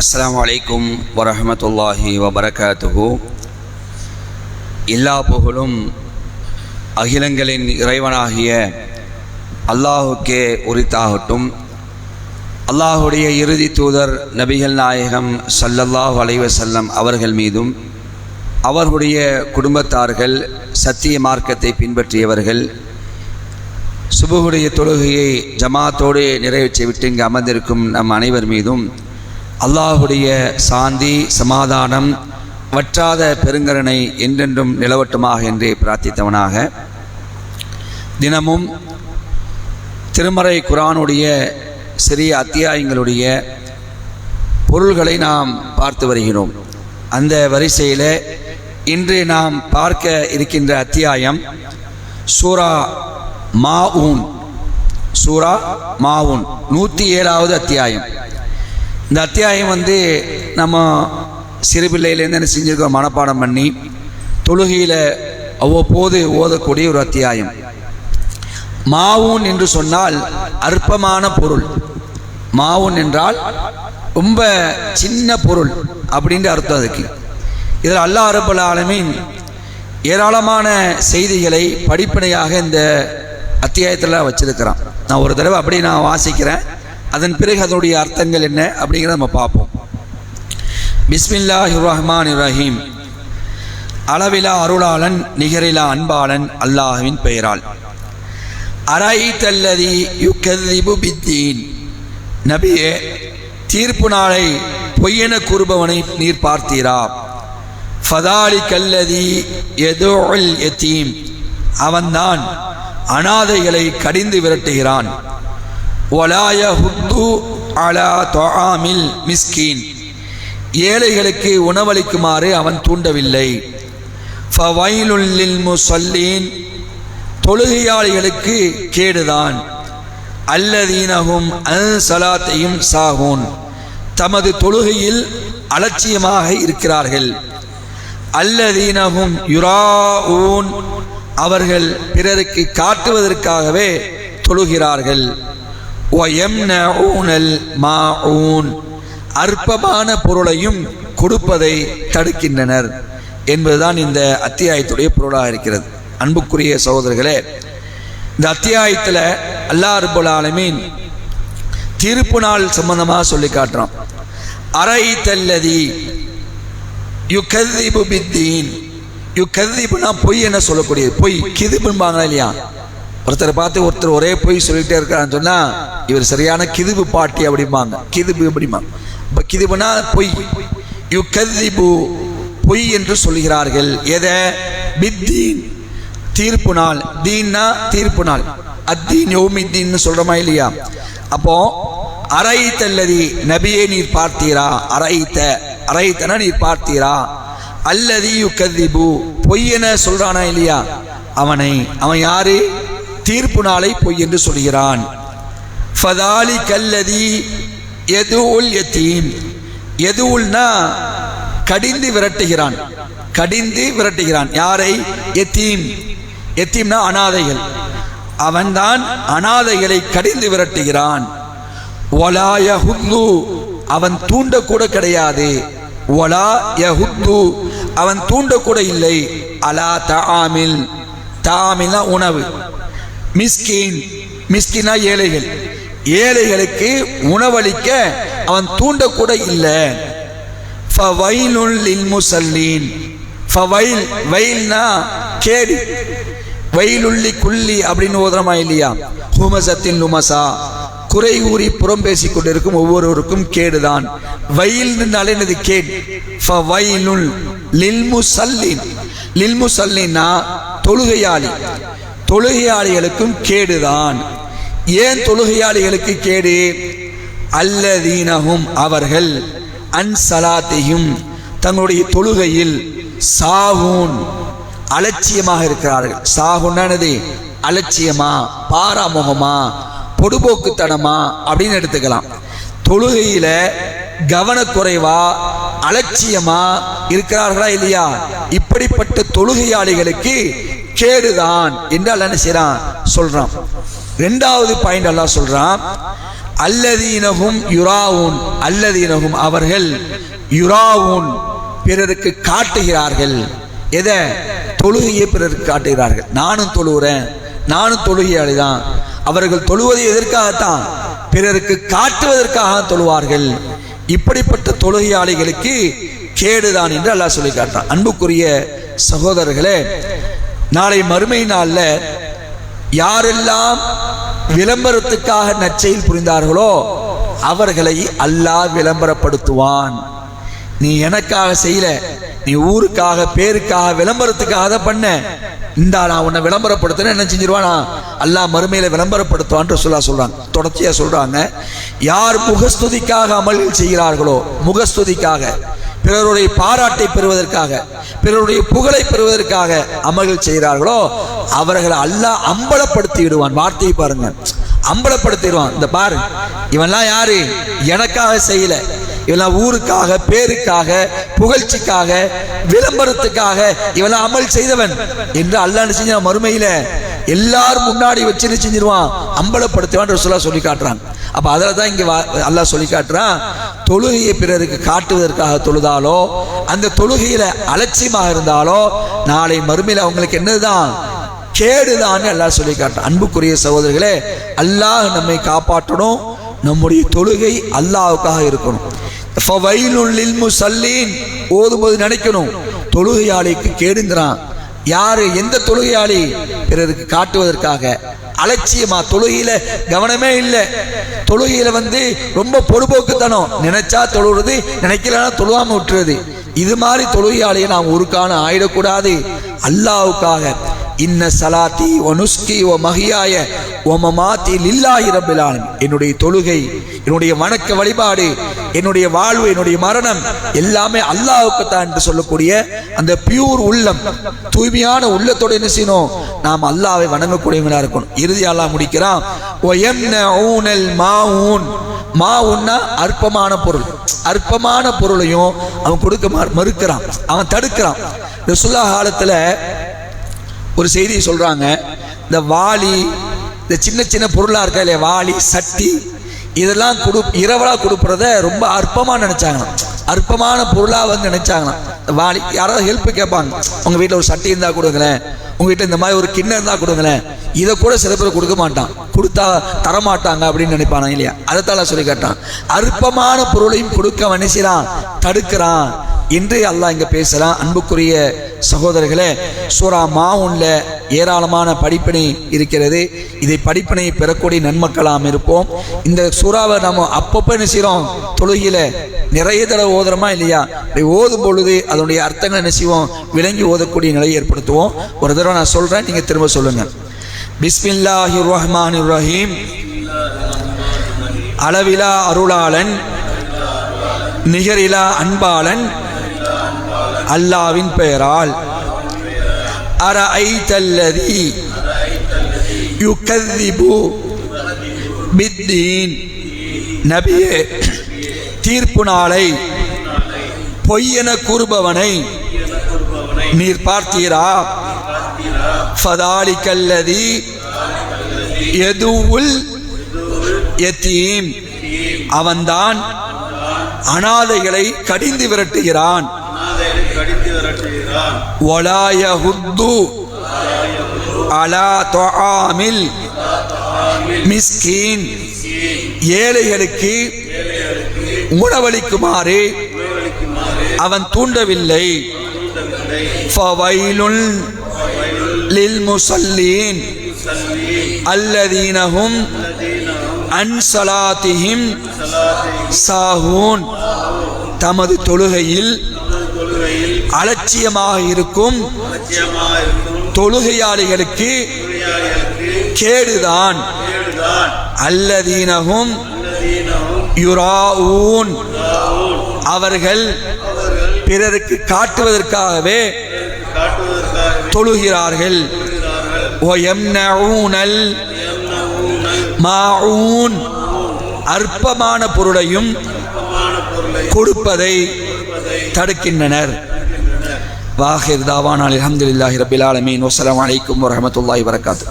அஸ்ஸலாமு அலைக்கும் வரஹ்மத்துல்லாஹி வபரகாத்துஹு. எல்லா புகழும் அகிலங்களின் இறைவனாகிய அல்லாஹுக்கே உரித்தாகட்டும். அல்லாஹுடைய இறுதி தூதர் நபிகள் நாயகம் ஸல்லல்லாஹு அலைஹி வஸல்லம் அவர்கள் மீதும் அவர்களுடைய குடும்பத்தார்கள் சத்திய மார்க்கத்தை பின்பற்றியவர்கள் சுபுகுடைய தொழுகையை ஜமாத்தோடு நிறைவேற்றி விட்டு இங்கு அமர்ந்திருக்கும் நம் அனைவர் மீதும் அல்லாஹுடைய சாந்தி சமாதானம் வற்றாத பெருங்கருணை என்றென்றும் நிலவட்டுமாக என்று பிரார்த்தித்தவனாக, தினமும் திருமறை குர்ஆனுடைய சிறிய அத்தியாயங்களுடைய பொருள்களை நாம் பார்த்து வருகிறோம். அந்த வரிசையில் இன்று நாம் பார்க்க இருக்கின்ற அத்தியாயம் சூரா மாஊன். சூரா மாஊன் 107வது அத்தியாயம். இந்த அத்தியாயம் நம்ம சிறுபிள்ளையிலேருந்து என்ன செஞ்சுருக்கோம், மனப்பாடம் பண்ணி தொழுகையில் அவ்வப்போது ஓதக்கூடிய ஒரு அத்தியாயம். மாவுன் என்று சொன்னால் அற்பமான பொருள். மாவுன் என்றால் ரொம்ப சின்ன பொருள் அப்படின்ற அர்த்தம் அதுக்கு. இதில் அல்லாஹ் ரப்பல் ஆலமீன் ஏராளமான செய்திகளை படிப்பனையாக இந்த அத்தியாயத்தில் வச்சிருக்கிறான். நான் ஒரு தடவை அப்படி நான் வாசிக்கிறேன், அதன் பிறகு அதனுடைய அர்த்தங்கள் என்ன அப்படிங்கிறத நம்ம பார்ப்போம். பிஸ்மில்லாஹிர் ரஹ்மானிர் ரஹீம். அளவிலா அருளாளன் நிகரிலா அன்பாளன் அல்லாஹ்வின் பெயரால். அரைத்தல்லதி யுகذிபு பித்தீன். நபியே, தீர்ப்பு நாளை பொய்யென கூறுபவனை நீர் பார்த்தீரா? ஃபதாலிகல்லதி யதுல் யதீம். அவன்தான் அனாதைகளை கடிந்து விரட்டுகிறான். வலா யஹுத்து அலா துஆமில் மிஸ்கீன். ஏழைகளுக்கு உணவளிக்குமாறு அவன் தூண்டவில்லை. ஃபவைலுல் லில் முஸல்லீன். தொழுகையாளிகளுக்கு கேடுதான். அல்லதீனஹும் அன் ஸலாத்தையும் சாஹூன். தமது தொழுகையில் அலட்சியமாக இருக்கிறார்கள். அல்லதீனஹும் யுராஊன். அவர்கள் பிறருக்கு காட்டுவதற்காகவே தொழுகிறார்கள். வயம்னஊனல் மாஊன். அற்பமான பொருளையும் கொடுப்பதை தடுக்கின்றனர் என்பதுதான் இந்த அத்தியாயத்துடைய பொருளாக இருக்கிறது. அன்புக்குரிய சகோதரர்களே, இந்த அத்தியாயத்தில் அல்லாஹ் ரப்பல் ஆலமீன் தீர்ப்பு நாள் சம்பந்தமாக சொல்லி காட்டுறான். அரைத்தல்லதி யுகذிபு பித்தீன். யுகذிபுனா பொய் என்ன சொல்லக்கூடியது. பொய் கிதுபுன்பாங்களா இல்லையா? ஒருத்தரை பார்த்து ஒருத்தர் ஒரே பொய் சொல்லிகிட்டே இருக்கான்னு சொன்னால் இவர் சரியான கிதுபு பாட்டி அப்படிம்பாங்க. கிதுபு அப்படிம்பாங்க. இப்போ கிதுபுனா பொய். யுகذிபு பொய் என்று சொல்கிறார்கள். எதை? பித்தீன், தீர்ப்பு நாள். தீன்னா தீர்ப்பு நாள். அத்தீன் யௌமித்தீன்னு சொல்கிறோமா இல்லையா? அப்போ அரைத்தல்லதி, நபியே நீர் பார்த்தீரா? அரைத்தனா நீர் பார்த்தீரா? அல்லதி யுகذிபு, பொய் என சொல்றானா இல்லையா? அவன் யாரு? தீர்ப்பு நாளை பொய் என்று சொல்கிறான். ஃபதாலிகல்லதி யதுல் யதீம். யதுல்னா கடிந்து விரட்டுகிறான். கடிந்து விரட்டுகிறான். யாரை? யதீம். யதீம்னா அனாதைகள். அவன்தான் அனாதைகளை கடிந்து விரட்டுகிறான். வலா யஹுத்து. அவன் தூண்டக்கூட கிடையாது. வலா யஹுத்து. அவன் தூண்டக்கூட இல்லை. அலா தஆமில். தஆமில்னா உணவு. மிஸ்கீன். மிஸ்கினா ஏழைகள். ஏழைகளுக்கு உணவளிக்க அவன் தூண்டக்கூட இல்லை. ஃபவைலுல் லில் முஸல்லீன். ஃபவைல், வைல்னா கேடு. வைலுல்லி குல்லி அப்படின்னு ஓதுறமா இல்லையா? ஹுமசத்தின் லுமசா. குறை கூறி புறம் பேசிக் கொண்டிருக்கும் ஒவ்வொருவருக்கும் கேடுதான். வயல்னாலே என்னது? கேடு. ஃபவைலுல் லில் முஸல்லீன். லில் முஸல்லீன்னா தொழுகையாளி. தொழுகையாளிகளுக்கும் கேடுதான். ஏன் தொழுகையாளிகளுக்கு கேடு? அல்லதீனஹும் அவர்கள் அன் ஸலாத்தையும் தங்களுடைய தொழுகையில் சாஹூன் அலட்சியமாக இருக்கிறார்கள். சாஹூன்னானது அலட்சியமா, பாராமுகமா, பொடுபோக்குத்தனமா அப்படின்னு எடுத்துக்கலாம். தொழுகையில கவனக்குறைவா அலட்சியமா இருக்கிறார்களா இல்லையா? இப்படிப்பட்ட தொழுகையாளிகளுக்கு கேடுதான் என்று அல்லாஹ் என்ன செய்றான் சொல்றான். இரண்டாவது பாயிண்ட் அல்லாஹ் சொல்றான், அல்லதீனஹும் யுராவூன், அல்லதீனஹும் அவர்கள், யுராவூன் பிறருக்கு காட்டுகிறார்கள். எதை? தொழுகையை பிறருக்கு காட்டுகிறார்கள். நானும் தொழுகிறேன், நானும் தொழுகையாளிதான். அவர்கள் தொழுவது எதற்காகத்தான்? பிறருக்கு காட்டுவதற்காக தொழுவார்கள். இப்படிப்பட்ட தொழுகையாளிகளுக்கு கேடுதான் என்று அல்லாஹ் சொல்லி காட்டுறான். அன்புக்குரிய சகோதரர்களே, நாளை மறுமை நாளில் யாரெல்லாம் விளம்பரத்துக்காக நற்செயல் புரிந்தார்களோ அவர்களை அல்லாஹ் விளம்பரப்படுத்துவான். நீ எனக்காக செய்யல, நீ ஊருக்காக பேருக்காக விளம்பரத்துக்காக அதை பண்ண, இந்த நான் உன்னை விளம்பரப்படுத்தின என்ன செஞ்சிருவானா அல்லாஹ் மறுமையில விளம்பரப்படுத்துவான் சொல்றாங்க. தொடர்ச்சியா சொல்றாங்க, யார் முகஸ்துதிக்காக அமல்கள் செய்கிறார்களோ, முகஸ்துதிக்காக பிறருடைய பாராட்டை பெறுவதற்காக பிறருடைய புகழை பெறுவதற்காக அமல்கள் செய்கிறார்களோ அவர்களை அல்லாஹ் அம்பலப்படுத்தி விடுவான். வார்த்தையை பாருங்க, அம்பலப்படுத்திடுவான். இந்த பாரு, இவன்லாம் யாரு? எனக்காக செய்யல, இவெல்லாம் ஊருக்காக பேருக்காக புகழ்ச்சிக்காக விளம்பரத்துக்காக இவெல்லாம் அமல் செய்தவன் என்று அல்லாஹ் செஞ்ச மறுமையில எல்லாரும் முன்னாடி வச்சு செஞ்சிருவான், அம்பலப்படுத்துவான் சொல்லி காட்டுறான். அப்ப அதில் தான் இங்க அல்லாஹ் சொல்லி காட்டுறான், தொழுகையை பிறருக்கு காட்டுவதற்காக தொழுதாலோ அந்த தொழுகையில அலட்சியமாக இருந்தாலோ நாளை மறுமையில அவங்களுக்கு என்னதுதான்? கேடுதான் அல்லாஹ் சொல்லி காட்டுறான். அன்புக்குரிய சகோதரர்களே, அல்லாஹ் நம்மை காப்பாற்றணும். நம்முடைய தொழுகை அல்லாஹ்வுக்காக இருக்கணும். ஃபவைலுல் லில் முஸல்லீன் ஓதும்போது நினைக்கணும், தொழுகையாளிக்கு கேடுங்கிறான். யாரு? எந்த தொழுகையாளி? பிறருக்கு காட்டுவதற்காக அலட்சியமா, தொழுகையில கவனமே இல்லை, தொழுகையில ரொம்ப பொறுப்போக்குத்தனம், நினைச்சா தொழுறது, நினைக்கலன்னா தொழுவாம விட்டுறது. இது மாதிரி தொழுகையாளியை நாம் ஒருக்கான ஆயிடக்கூடாது. அல்லாஹ்வுக்காக இன்ன சலாத்தி வ நுஸ்கி வ மஹியாய வ மமாத்தி லில்லாஹி ரப்பில் ஆலமீன், என்னுடைய தொழுகை, என்னுடைய வணக்க வழிபாடு, என்னுடைய வாழ்வு, என்னுடைய மரணம் எல்லாமே அல்லாஹ்வுக்கு தான் என்று சொல்லக்கூடிய அந்த பியூர் உள்ளம், தூய்மையான உள்ளத்தோடு என்ன செய்யணும்? நாம் அல்லாஹ்வை வணங்கக்கூடியவங்களா இருக்கணும். இறுதி அல்லாஹ் முடிக்கிறான், வ யம்னஊனல் மாஊன், மாவுன்னா அற்பமான பொருள், அற்பமான பொருளையும் அவன் கொடுக்க மறுக்கிறான், அவன் தடுக்கிறான். ரசூலுல்லாஹ் காலத்துல ஒரு செய்தியை சொல்றாங்க, இந்த வாளி, இந்த சின்ன சின்ன பொருளா இருக்கா இல்லையா, வாளி சட்டி, இதெல்லாம் இரவலா கொடுப்பறத ரொம்ப அற்பமா நினைச்சாங்களாம், அற்பமான பொருளா நினைச்சாங்களாம். வாளி யாராவது ஹெல்ப் கேட்பாங்க, உங்க வீட்டில் ஒரு சட்டி இருந்தா கொடுங்களேன், உங்க வீட்டில் இந்த மாதிரி ஒரு கிண்ணம் இருந்தா கொடுங்களேன், இதை கூட சில பேர் கொடுக்க மாட்டான், கொடுத்தா தரமாட்டாங்க அப்படின்னு நினைப்பானா இல்லையா. அதைத்தால சொல்லி காட்டான், அற்பமான பொருளையும் கொடுக்க நினைச்சான், தடுக்கிறான் என்று அல்லாஹ் இங்க பேசலாம். அன்புக்குரிய சகோதரர்களே, சூரா மாவுன்ல ஏராளமான படிப்பினை இருக்கிறது. இதை படிப்பினை பெறக்கூடிய நன்மக்களாம் இருப்போம். இந்த சூறாவை நம்ம அப்பப்போ என்ன செய்யறோம்? தொழுகையில நிறைய தடவை ஓதுறோமா இல்லையா? ஓதும் பொழுது அதனுடைய அர்த்தங்களை என்ன செய்வோம்? விளங்கி ஓதக்கூடிய நிலையை ஏற்படுத்துவோம். ஒரு தடவை நான் சொல்றேன், நீங்க திரும்ப சொல்லுங்க. பிஸ்மில்லாஹிர் ரஹ்மானிர் ரஹீம். அளவிலா அருளாளன், நிகரிலா அன்பாளன் அல்லாவின் பெயரால். அரஐதல்லதி யுகذிபு பித்தீன், நபியே தீர்ப்பு நாளை பொய்யென கூறுபவனை நீர் பார்த்தீரா? ஃபதாலிகல்லதி யதுவுல் யதீம், அவன்தான் அனாதைகளை கடிந்து விரட்டுகிறான். வலா யஹுத்து அலா துஆமில் மிஸ்கீன், ஏழைகளுக்கு உணவளிக்குமாறு அவன் தூண்டவில்லை. ஃபவைலுல் லில் முஸல்லீன் அல்லதீனஹும் அன் ஸலாத்திஹிம் சாஹூன், தமது தொழுகையில் அலட்சியமாக இருக்கும் தொழுகையாளிகளுக்கு கேடுதான். அல்லதீனஹும் யுராஊன், அவர்கள் பிறருக்கு காட்டுவதற்காகவே தொழுகிறார்கள். வயம்னஊனல் மாஊன், அற்பமான பொருளையும் கொடுப்பதை தடுக்கின்றனர். வாஹிர் தாவானா அல்ஹம்துலில்லாஹி ரப்பில் ஆலமீன். வஸ்ஸலாமு அலைக்கும் வரஹ்மத்துல்லாஹி வபரகாத்துஹு.